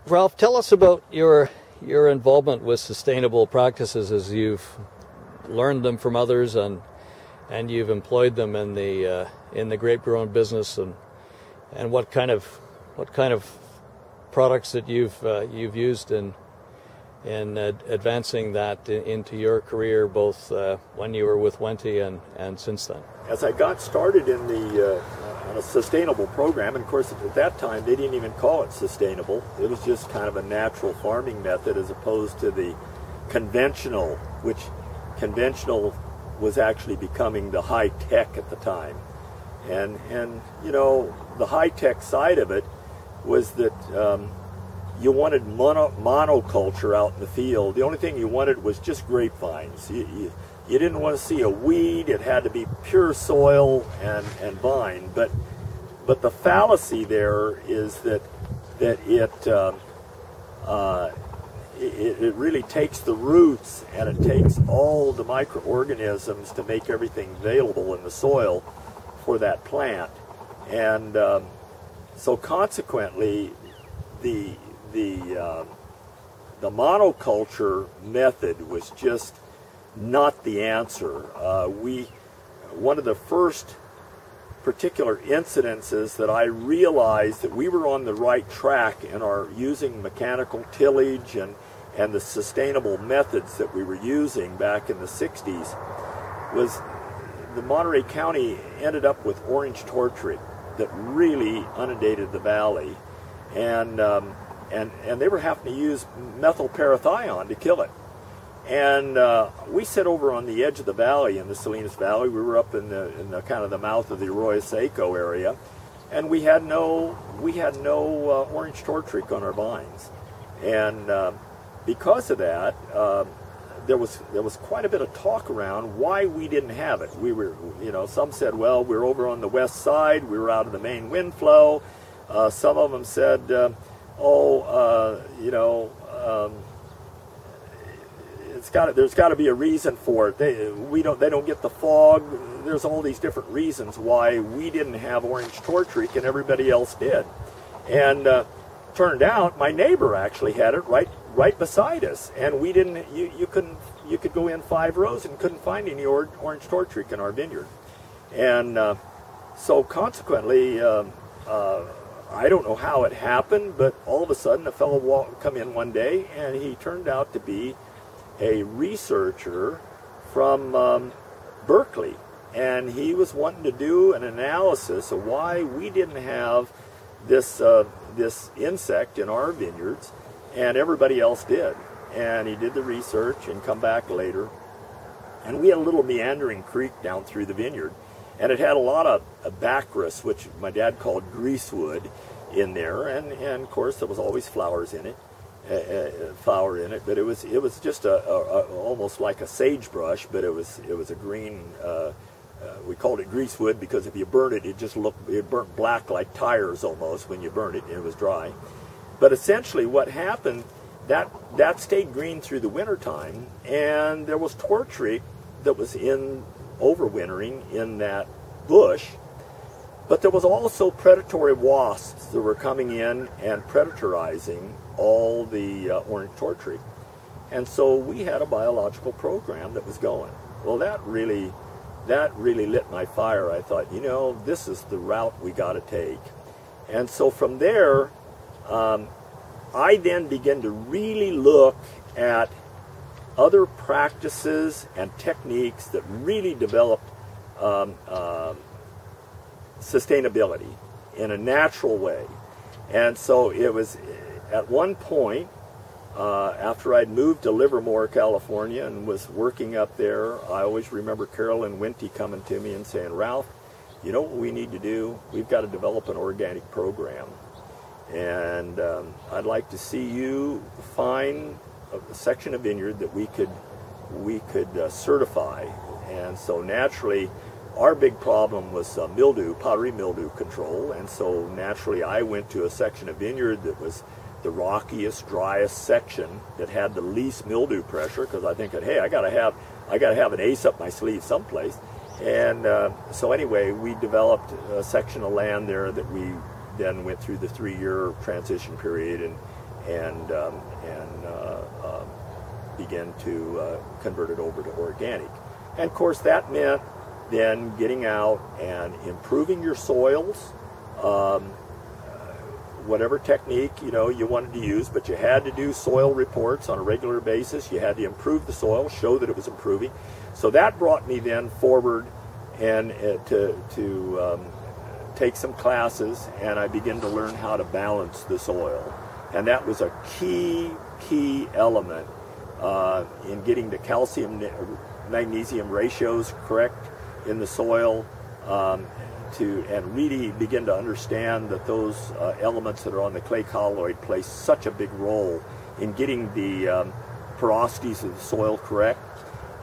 Ralph, tell us about your involvement with sustainable practices as you've learned them from others and you've employed them in the grape growing business, and what kind of products that you've used in advancing that into your career, both when you were with Wente and since then. As I got started in on a sustainable program, and of course at that time they didn't even call it sustainable. It was just kind of a natural farming method as opposed to the conventional, which conventional was actually becoming the high tech at the time. And you know, the high tech side of it was that you wanted monoculture out in the field. The only thing you wanted was just grapevines. You didn't want to see a weed. It had to be pure soil and vine. But the fallacy there is that it really takes the roots and it takes all the microorganisms to make everything available in the soil for that plant. And so consequently, the monoculture method was just not the answer. One of the first particular incidences that I realized that we were on the right track in our using mechanical tillage and the sustainable methods that we were using back in the 60s was the Monterey County ended up with orange tortree that really inundated the valley, and they were having to use methylparathion to kill it. And we sat over on the edge of the valley in the Salinas Valley. We were up in the kind of the mouth of the Arroyo Seco area, and we had no orange tortree on our vines. And because of that, there was quite a bit of talk around why we didn't have it. We were, you know, some said, well, we're over on the west side. We were out of the main wind flow. Some of them said, there's got to be a reason for it. They don't get the fog. There's all these different reasons why we didn't have orange tortree and everybody else did. And turned out my neighbor actually had it right beside us, and we didn't. You could go in 5 rows and couldn't find any orange tortree in our vineyard. And so consequently, I don't know how it happened, but all of a sudden a fellow come in one day, and he turned out to be a researcher from Berkeley, and he was wanting to do an analysis of why we didn't have this insect in our vineyards, and everybody else did. And he did the research and come back later, and we had a little meandering creek down through the vineyard, and it had a lot of baccharis, which my dad called greasewood, in there, and of course there was always flowers in it. But it was just almost like a sagebrush, but it was a green. We called it greasewood because if you burn it, it burnt black like tires almost when you burned it, and it was dry. But essentially, what happened, that stayed green through the winter time, and there was tortree that was overwintering in that bush. But there was also predatory wasps that were coming in and predatorizing all the orange tortree. And so we had a biological program that was going. Well, that really lit my fire. I thought, you know, this is the route we got to take. And so from there, I then began to really look at other practices and techniques that really developed sustainability in a natural way. And so it was at one point, after I'd moved to Livermore, California, and was working up there, I always remember Carolyn Wente coming to me and saying, Ralph, you know what we need to do? We've got to develop an organic program. And I'd like to see you find a section of vineyard that we could certify. And so naturally, our big problem was powdery mildew control, and so naturally I went to a section of vineyard that was the rockiest, driest section that had the least mildew pressure, because I think that, hey, I gotta have an ace up my sleeve someplace. And so anyway, we developed a section of land there that we then went through the 3-year transition period begin to convert it over to organic. And of course that meant then getting out and improving your soils, whatever technique you wanted to use, but you had to do soil reports on a regular basis. You had to improve the soil, show that it was improving. So that brought me then forward and to take some classes, and I began to learn how to balance the soil. And that was a key element in getting the calcium-magnesium ratios correct in the soil, and really begin to understand that those elements that are on the clay colloid play such a big role in getting the porosities of the soil correct.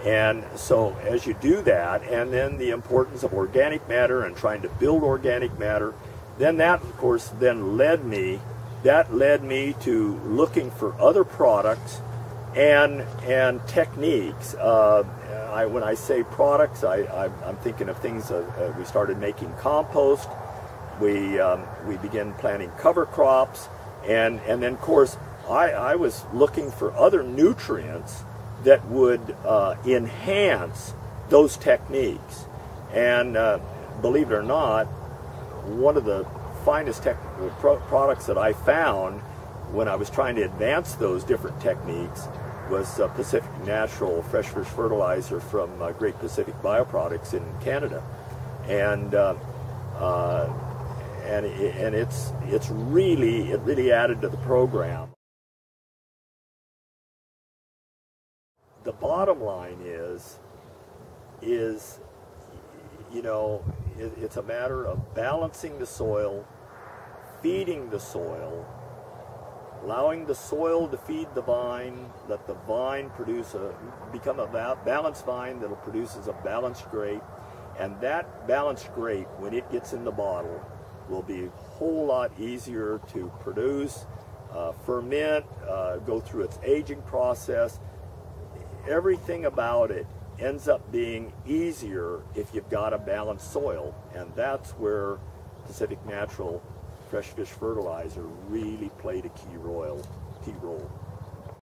And so as you do that, and then the importance of organic matter and trying to build organic matter, then that of course then led me to looking for other products and techniques. When I say products, I'm thinking of things. We started making compost. We began planting cover crops, and then of course I was looking for other nutrients that would enhance those techniques. And believe it or not, one of the finest products that I found when I was trying to advance those different techniques was Pacific Natural Fresh Fish Fertilizer from Great Pacific Bioproducts in Canada, and it really added to the program. The bottom line is it's a matter of balancing the soil, feeding the soil, allowing the soil to feed the vine, let the vine become a balanced vine that'll produce as a balanced grape, and that balanced grape, when it gets in the bottle, will be a whole lot easier to produce, ferment, go through its aging process. Everything about it ends up being easier if you've got a balanced soil, and that's where Pacific Natural Fresh Fish Fertilizer really played a key role.